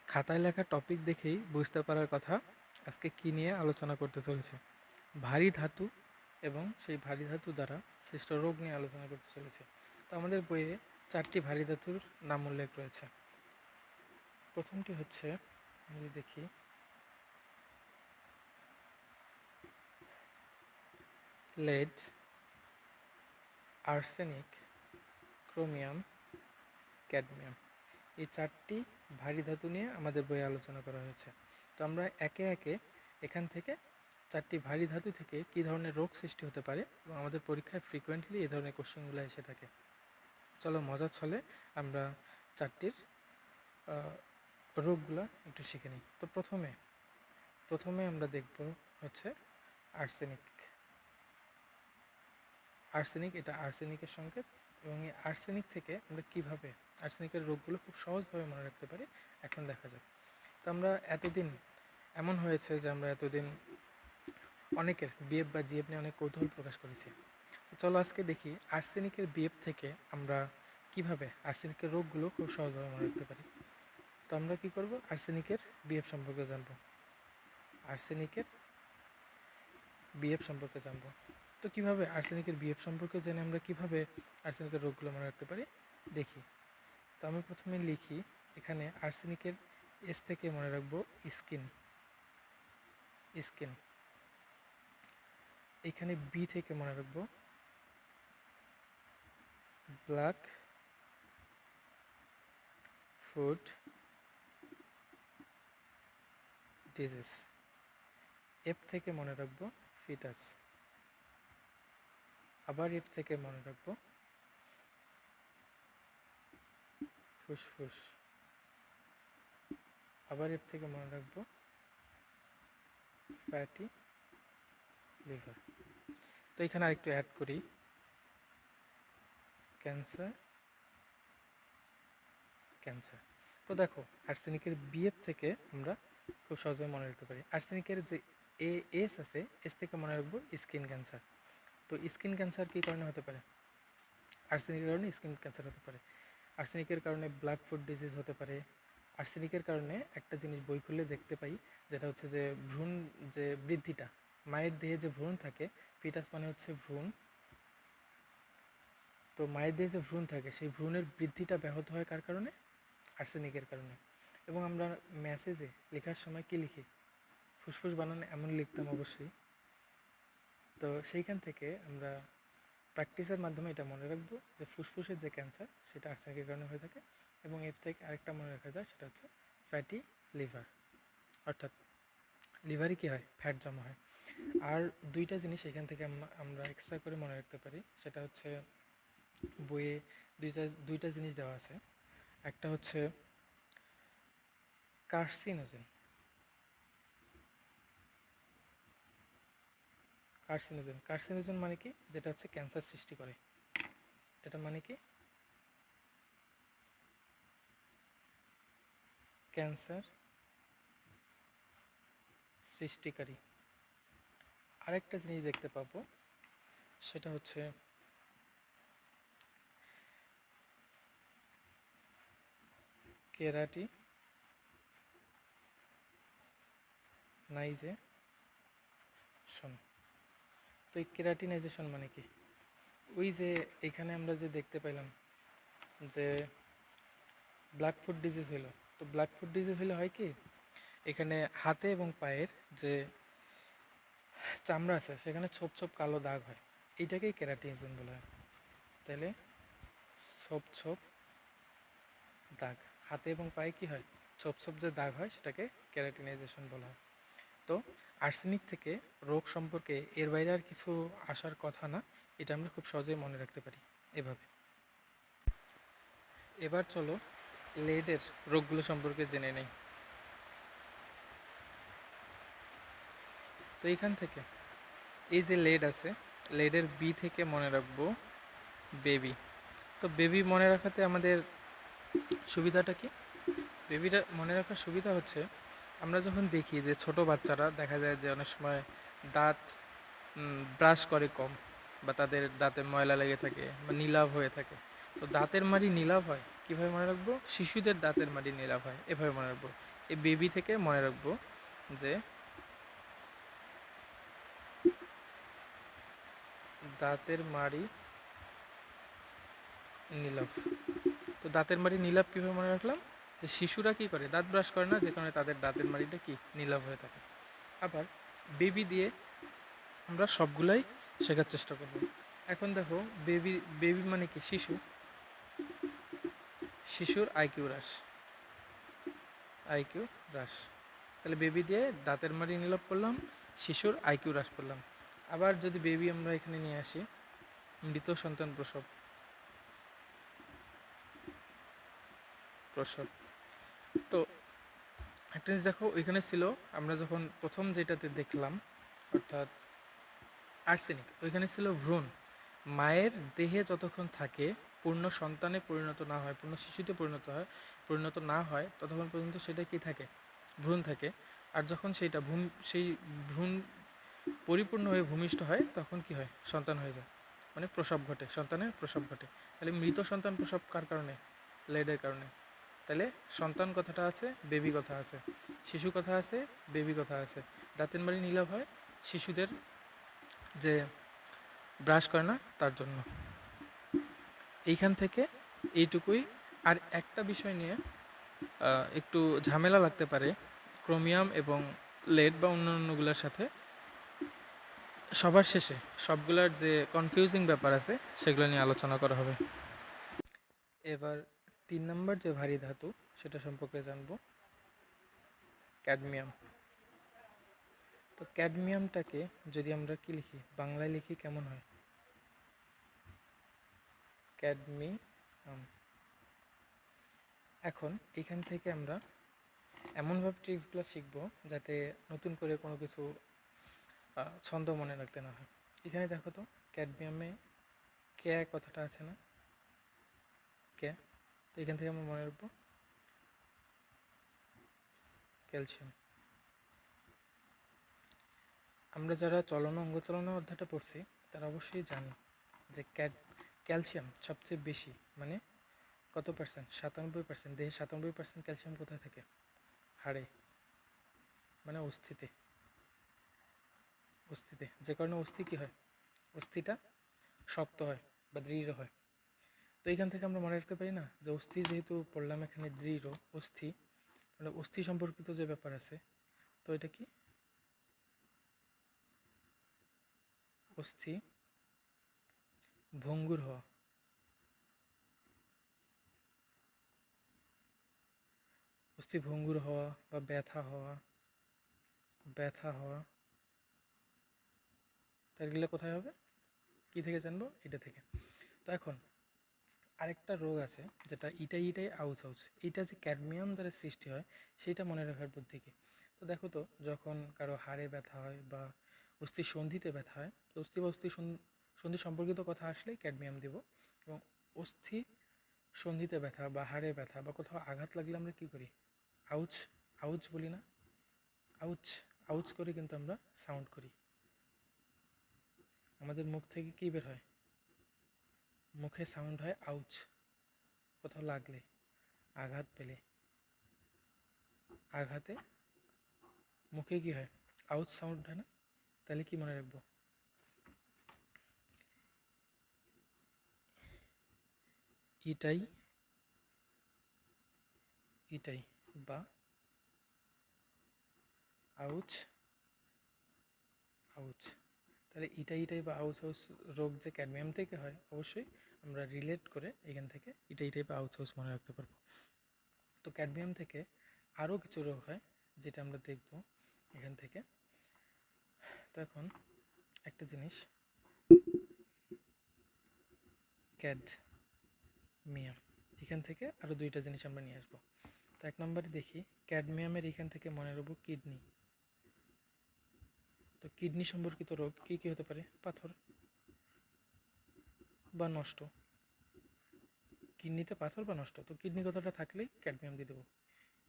খাতায় লেখা টপিক দেখেই বুঝতে পারার কথা আজকে কী নিয়ে আলোচনা করতে চলেছে। ভারী ধাতু এবং সেই ভারী ধাতু দ্বারা সৃষ্ট রোগ নিয়ে আলোচনা করতে চলেছে। তো আমাদের বইয়ে 4টি ভারী ধাতুর নাম উল্লেখ রয়েছে। প্রথমটি হচ্ছে, যদি দেখি, লেড, আর্সেনিক, ক্রোমিয়াম, ক্যাডমিয়াম। এই 4টি ভারী ধাতু নিয়ে আমাদের বইয়ে আলোচনা করা হয়েছে। তো আমরা একে একে এখান থেকে 4টি ভারী ধাতু থেকে কী ধরনের রোগ সৃষ্টি হতে পারে এবং আমাদের পরীক্ষায় ফ্রিকোয়েন্টলি এই ধরনের কোশ্চেনগুলো এসে থাকে। চলো মজার ছলে আমরা 4টির রোগগুলো একটু শিখে নিই। তো প্রথমে আমরা দেখব হচ্ছে আর্সেনিক। এটা আর্সেনিকের সংকেত, এবং এই আর্সেনিক থেকে আমরা কিভাবে আর্সেনিকের রোগগুলো খুব সহজভাবে মনে রাখতে পারি এখন দেখা যাক। তো আমরা এতদিন এমন হয়েছে যে আমরা এতদিন অনেকের বিএফ বা জিএফ নিয়ে অনেক কৌতূহল প্রকাশ করেছি। চলো আজকে দেখি আর্সেনিকের বিএফ থেকে আমরা কিভাবে আর্সেনিকের রোগগুলো খুব সহজভাবে মনে রাখতে পারি। তো আমরা কি করব, আর্সেনিকের বিএফ সম্পর্কে জানবো। তো কিভাবে আর্সেনিকের বিএফ সম্পর্কে জেনে আমরা কিভাবে আর্সেনিকের রোগগুলো মনে রাখতে পারি দেখি। তো আমি প্রথমে লিখি, এখানে আর্সেনিকের এস থেকে মনে রাখবো স্কিন। এখানে বি থেকে মনে রাখবো ব্ল্যাক ফুড ডিজিজ। এফ থেকে মনে রাখবো ফিটাস। আবার এফ থেকে মনে রাখবো ফুসফুস। আবার এফ থেকে মনে রাখবো ফ্যাটি লিভার। তো এখানে আরেকটু অ্যাড করি, ক্যান্সার। তো দেখো, আর্সেনিকের বিএফ থেকে আমরা খুব সহজে মনে রাখতে পারি। আর্সেনিকের যে এস আছে, এস থেকে মনে রাখবো স্কিন ক্যান্সার। তো স্কিন ক্যান্সার কী কারণে হতে পারে? আর্সেনিকের কারণে স্কিন ক্যান্সার হতে পারে। আর্সেনিকের কারণে ব্ল্যাক ফুড ডিজিজ হতে পারে। আর্সেনিকের কারণে একটা জিনিস বই খুললে দেখতে পাই, যেটা হচ্ছে যে ভ্রূণ যে বৃদ্ধিটা, মায়ের দেহে যে ভ্রূণ থাকে, ফিটাস মানে হচ্ছে ভ্রূণ। তো মায়ের দেহে যে ভ্রূণ থাকে, সেই ভ্রূণের বৃদ্ধিটা ব্যাহত হয় কার কারণে? আর্সেনিকের কারণে। এবং আমরা মেসেজে লেখার সময় কি লিখি? ফুসফুস বানান এমন লিখতাম অবশ্যই। তো সেইখান থেকে আমরা প্র্যাকটিসের মাধ্যমে এটা মনে রাখবো যে ফুসফুসের যে ক্যান্সার, সেটা আর্সেনিকের কারণে হয়ে থাকে। এবং এর থেকে আরেকটা মনে রাখা যায়, সেটা হচ্ছে ফ্যাটি লিভার, অর্থাৎ লিভারে কী হয়? ফ্যাট জমা হয়। আর দুইটা জিনিস এখান থেকে আমরা এক্সট্রা করে মনে রাখতে পারি, সেটা হচ্ছে বইয়ে দুইটা জিনিস দেওয়া আছে। একটা হচ্ছে কার্সিনোজেন। কার্সিনোজেন মানে কি? যেটা হচ্ছে ক্যান্সার সৃষ্টি করে। এটা মানে কি? ক্যান্সার সৃষ্টিকারী। আরেকটা জিনিস দেখতে পাবো, সেটা হচ্ছে কেরাটিনাইজেশন। তো এই কেরাটিনাইজেশন মানে কি? ওই যে এখানে আমরা যে দেখতে পেলাম যে ব্ল্যাক ফুড ডিজিজ হলো, তো ব্ল্যাক ফুড ডিজিজ হলে হয় কি, এখানে হাতে এবং পায়ের যে চামড়া আছে, সেখানে ছোপ ছোপ কালো দাগ হয়। এইটাকেই কেরাটিনাইজেশন বলা হয়। তাহলে ছোপ ছোপ দাগ, হাতে এবং পায়ে কি হয়? ছোপ ছোপ যে দাগ হয়, সেটাকে কেরাটিনাইজেশন বলা হয়। তো আর্সেনিক থেকে রোগ সম্পর্কে এর বাইরে আর কিছু আসার কথা না, এটা আমরা খুব সহজেই মনে রাখতে পারি এভাবে। এবার চলো লেডের রোগগুলো সম্পর্কে জেনে নেই। তো এইখান থেকে এই যে লেড আছে, লেডের বি থেকে মনে রাখবো বেবি। তো বেবি মনে রাখাতে আমাদের সুবিধাটা কি? বেবিটা মনে রাখার সুবিধা হচ্ছে, আমরা যখন দেখি যে ছোট বাচ্চারা দেখা যায় যে অনেক সময় দাঁত ব্রাশ করে কম, বা তাদের দাঁতে ময়লা লেগে থাকে বা নীলাভ হয়ে থাকে। তো দাঁতের মাড়ি নীলাভ হয় কীভাবে মনে রাখবো? শিশুদের দাঁতের মাড়ি নীলাভ হয়, এভাবে মনে রাখবো। এই বেবি থেকে মনে রাখবো যে দাঁতের মাড়ি নীলাভ। তো দাঁতের মাড়ি নীলাভ কীভাবে মনে রাখলাম? যে শিশুরা কী করে, দাঁত ব্রাশ করে না, যে কারণে তাদের দাঁতের মাড়িটা কি নীলাভ হয়ে থাকে। আবার বেবি দিয়ে আমরা সবগুলাই শেখার চেষ্টা করব। এখন দেখো বেবি, বেবি মানে কি? শিশু, শিশুর আইকিউ হ্রাস, আইকিউ হ্রাস। তাহলে বেবি দিয়ে দাঁতের মাড়ি নীলাভ করলাম, শিশুর আইকিউ হ্রাস করলাম। আবার যদি বেবি আমরা এখানে নিয়ে আসি, মৃত সন্তান প্রসব, প্রসব। তো একটা জিনিস দেখো, ওইখানে ছিল আমরা যখন প্রথম যেটাতে দেখলাম, অর্থাৎ আর্সেনিক, ওইখানে ছিল ভ্রূণ। মায়ের দেহে যতক্ষণ থাকে, পূর্ণ সন্তানে পরিণত না হয়, পূর্ণ শিশুতে পরিণত না হয়, ততক্ষণ পর্যন্ত সেটা কি থাকে? ভ্রূণ থাকে। আর যখন সেইটা সেই ভ্রূণ পরিপূর্ণ হয়ে ভূমিষ্ঠ হয়, তখন কি হয়? সন্তান হয়ে যায়, মানে প্রসব ঘটে, সন্তানের প্রসব ঘটে। তাহলে মৃত সন্তান প্রসব কার কারণে? লেডের কারণে। তাহলে সন্তান কথাটা আছে, বেবি কথা আছে, শিশু কথা আছে, বেবি কথা আছে। দাঁতের মাড়ি নীলাভ হয় শিশুদের যে ব্রাশ করে না তার জন্য। এইখান থেকে এইটুকুই। আর একটা বিষয় নিয়ে একটু ঝামেলা লাগতে পারে ক্রোমিয়াম এবং লেড বা অন্যান্যগুলোর সাথে। সবার শেষে সবগুলার যে কনফিউজিং ব্যাপার আছে সেগুলো নিয়ে আলোচনা করা হবে। এবার 3 নম্বর যে ভারী ধাতু সেটা সম্পর্কে জানবো, ক্যাডমিয়াম। তো ক্যাডমিয়ামটাকে যদি আমরা কি লিখি, বাংলায় লিখি, কেমন হয়? ক্যাডমিয়াম। এখন এখান থেকে আমরা এমনভাবে ট্রিক্সগুলো শিখবো যাতে নতুন করে কোনো কিছু ছন্দ মনে রাখতে না হয়। এখানে দেখো তো, ক্যাডমিয়ামে কে কথাটা আছে না? কে। তো এখান থেকে আমরা মনে রাখবো ক্যালসিয়াম। আমরা যারা অঙ্গ চলন অধ্যায়টা পড়ছি তারা অবশ্যই জানি যে ক্যালসিয়াম সবচেয়ে বেশি, মানে কত পার্সেন্ট? 97%। দেহে 97% ক্যালসিয়াম কোথায় থাকে? হাড়ে, মানে অস্থিতে। অস্থিতে, যে কারণে অস্থি কী হয়? অস্থিটা শক্ত হয় বা দৃঢ় হয়। তো এখান থেকে আমরা মনে রাখতে পারি না যে অস্থি যেহেতু পড়লাম এখানে দৃঢ়, অস্থি মানে অস্থি সম্পর্কিত যে ব্যাপার আছে, তো এটা কি? অস্থি ভঙ্গুর হওয়া, অস্থি ভঙ্গুর হওয়া বা ব্যথা হওয়া, ব্যথা হওয়া, তারগুলো কোথায় হবে? কি থেকে জানবো? এটা থেকে। তো এখন আরেকটা রোগ আছে যেটা ইটাই আউচ আউচ, এইটা যে ক্যাডমিয়াম দ্বারা সৃষ্টি হয়, সেটা মনে রাখার বুদ্ধি কি? তো দেখো তো, যখন কারো হাড়ে ব্যথা হয় বা অস্থি সন্ধিতে ব্যথা হয়, তো অস্থি বা অস্থি সন্ধি সম্পর্কিত কথা আসলেই ক্যাডমিয়াম দিব। এবং অস্থি সন্ধিতে ব্যথা বা হাড়ে ব্যথা বা কোথাও আঘাত লাগলে আমরা কি করি? আউচ, আউচ বলি না? আউচ, আউচ করে কিন্তু আমরা সাউন্ড করি। আমাদের মুখ থেকে কি বের হয়? মুখে সাউন্ড হয় আউচ। কোথাও লাগলে, আঘাত পেলে, আঘাতে মুখে কি হয়? আউচ সাউন্ড হয় না? তাহলে কি মনে রাখবো? ইটাই, ইটাই বা আউচ, আউচ। তাহলে ইটাই বা আউচ আউচ রোগ যে ক্যাডমিয়াম থেকে হয়, অবশ্যই আমরা রিলেট করে এখান থেকে ইটাই বা আউচ আউচ মনে রাখতে পারবো। তো ক্যাডমিয়াম থেকে আরও কিছু রোগ হয় যেটা আমরা দেখব এখান থেকে। তো এখন একটা জিনিস, ক্যাডমিয়াম, এখান থেকে আরও 2টা জিনিস আমরা নিয়ে আসবো। তো 1 নম্বরে দেখি, ক্যাডমিয়ামের এখান থেকে মনে রাখবো কিডনি। তো কিডনি সম্পর্কিত রোগ কী কী হতে পারে? পাথর বা নষ্ট, কিডনিতে পাথর বা নষ্ট। তো কিডনি কথাটা থাকলেই ক্যাডমিয়াম দিয়ে দেবো,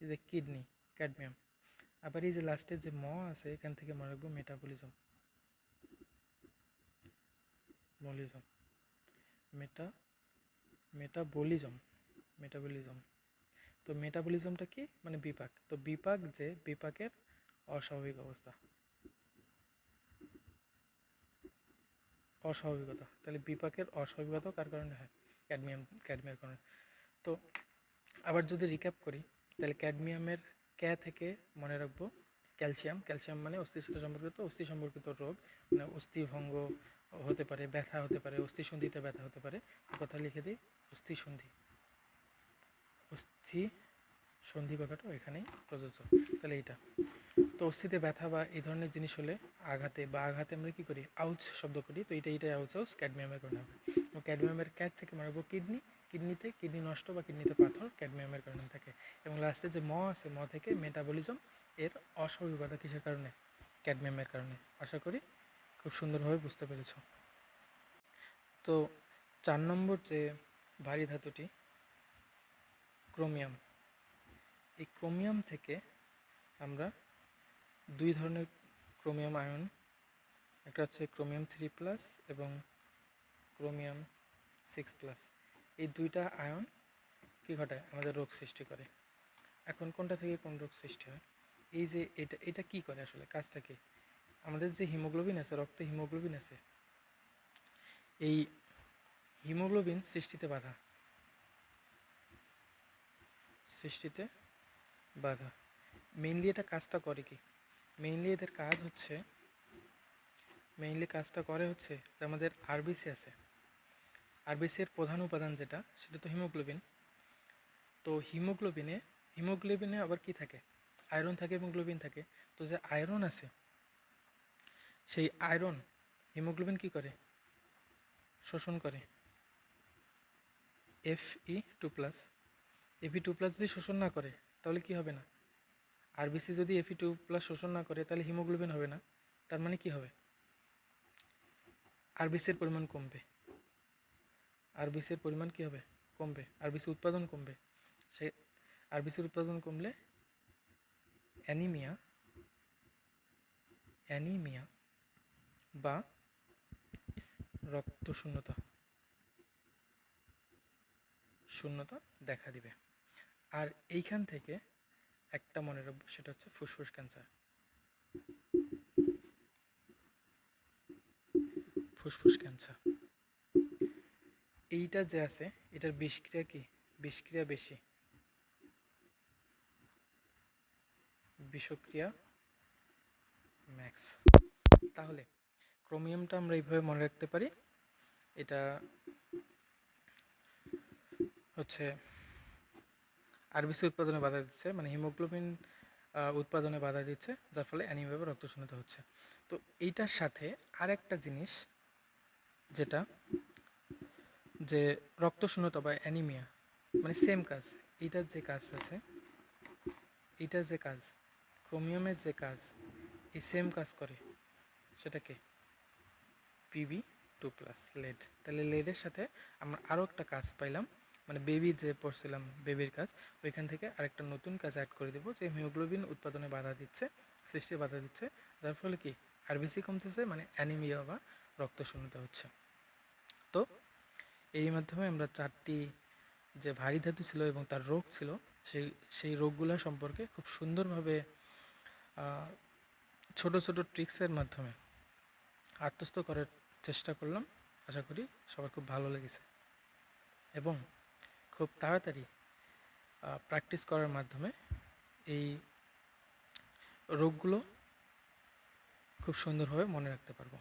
এই যে কিডনি, ক্যাডমিয়াম। আবার এই যে লাস্টের যে আছে, এখান থেকে মনে রাখবো মেটাবলিজম, বলিজম, মেটাবলিজম, মেটাবলিজম। তো তো মেটাবলিজমটা কি, মানে বিপাক। তো বিপাক যে বিপাকের অস্বাভাবিক অবস্থা, অস্বাভাবিকতা, তাহলে বিপাকের অস্বাভাবিকতা কার কারণে হয়? ক্যাডমিয়ামের কারণে। তো আবার যদি রিক্যাপ করি, তাহলে ক্যাডমিয়ামের থেকে মনে রাখবো ক্যালসিয়াম মানে অস্থির সাথে সম্পর্কিত, অস্থি সম্পর্কিত রোগ, মানে অস্থি ভঙ্গ হতে পারে, ব্যথা হতে পারে, অস্থিসন্ধিতে ব্যথা হতে পারে। কথা লিখে দিই, অস্থিসন্ধি কথাটা এখানেই প্রযোজ্য। তাহলে এইটা তো অস্থিতে ব্যথা বা এই ধরনের জিনিস হলে আঘাতে আমরা কি করি, আউচ শব্দ করি। তো এইটাই আউচ ক্যাডমিয়ামের কারণে হবে। তো ক্যাডমিয়ামের থেকে মারবো কিডনি নষ্ট বা কিডনিতে পাথর ক্যাডমিয়ামের কারণে থাকে। এবং লাস্টে যে আছে থেকে মেটাবলিজম এর অস্বাভাবিকতা কিসের কারণে? ক্যাডমিয়ামের কারণে। আশা করি খুব সুন্দরভাবে বুঝতে পেরেছ। তো 4 নম্বর যে ভারী ধাতুটি ক্রোমিয়াম, এই ক্রোমিয়াম থেকে আমরা 2 ধরনের ক্রোমিয়াম আয়ন, একটা হচ্ছে ক্রোমিয়াম 3+ এবং ক্রোমিয়াম 6+। এই 2টা আয়ন কি ঘটায়? আমাদের রোগ সৃষ্টি করে। এখন কোনটা থেকে কোন রোগ সৃষ্টি হয়? এই যে এটা কি করে আসলে, কাজটা কি? আমাদের যে হিমোগ্লোবিন আছে, রক্তে হিমোগ্লোবিন আছে, এই হিমোগ্লোবিন সৃষ্টিতে বাধা। মেইনলি এটা কাজটা করে কি? মেইনলি এদের কাজটা করে হচ্ছে যে আমাদের আরবিসি আছে, আরবিসি এর প্রধান উপাদান যেটা, সেটা তো হিমোগ্লোবিন। তো হিমোগ্লোবিনে আবার কি থাকে? আয়রন থাকে এবং গ্লোবিন থাকে। তো যে আয়রন আছে, সেই আয়রন হিমোগ্লোবিন কি করে? শোষণ করে। Fe2+। Fe2+ যদি শোষণ না করে তাহলে কি হবে না? আরবিসি যদি Fe2+ শোষণ না করে তাহলে হিমোগ্লোবিন হবে না। তার মানে কি হবে? আরবিসির পরিমাণ কমবে। আরবিসির পরিমাণ কি হবে? কমবে। আরবিসি উৎপাদন কমবে। সে আরবিসির উৎপাদন কমলে অ্যানিমিয়া বা রক্ত শূন্যতা দেখা দিবে। আর এইখান থেকে একটা মনে রাখবো, সেটা হচ্ছে ফুসফুস ক্যান্সার। এইটা যে আছে, এটার বিষক্রিয়া কি? বিষক্রিয়া বেশি, বিষক্রিয়া ম্যাক্স। তাহলে ক্রোমিয়ামটা আমরা এইভাবে মনে রাখতে পারি, এটা হচ্ছে আরবিসি উৎপাদনে বাধা দিচ্ছে, মানে হিমোগ্লোবিন উৎপাদনে বাধা দিচ্ছে, যার ফলে অ্যানিমিয়া বা রক্তশূন্যতা হচ্ছে। তো এইটার সাথে আরেকটা জিনিস, যেটা যে রক্তশূন্যতা বা অ্যানিমিয়া মানে সেম কাজ, এইটার যে কাজ আছে, এইটার যে কাজ, ক্রোমিয়ামের যে কাজ, এই সেম কাজ করে, সেটাকে Pb2+, লেড। তাহলে লেডের সাথে আমরা আরও একটা কাজ পাইলাম, মানে বেবি যে পড়ছিলাম বেবির কাজ, ওইখান থেকে আরেকটা নতুন কাজ অ্যাড করে দেবো, যে হিমোগ্লোবিন উৎপাদনে বাধা দিচ্ছে, সৃষ্টি বাধা দিচ্ছে, যার ফলে কি আরবিসি কমতেছে, মানে অ্যানিমিয়া বা রক্তশূন্যতা হচ্ছে। তো এই মাধ্যমে আমরা 4টি যে ভারী ধাতু ছিল এবং তার রোগ ছিল, সেই রোগগুলো সম্পর্কে খুব সুন্দরভাবে ছোট ছোট ট্রিক্সের মাধ্যমে আত্মস্থ করার চেষ্টা করলাম। আশা করি সবার খুব ভালো লেগেছে এবং খুব তাড়াতাড়ি প্র্যাকটিস করার মাধ্যমে এই রোগগুলো খুব সুন্দরভাবে মনে রাখতে পারবো।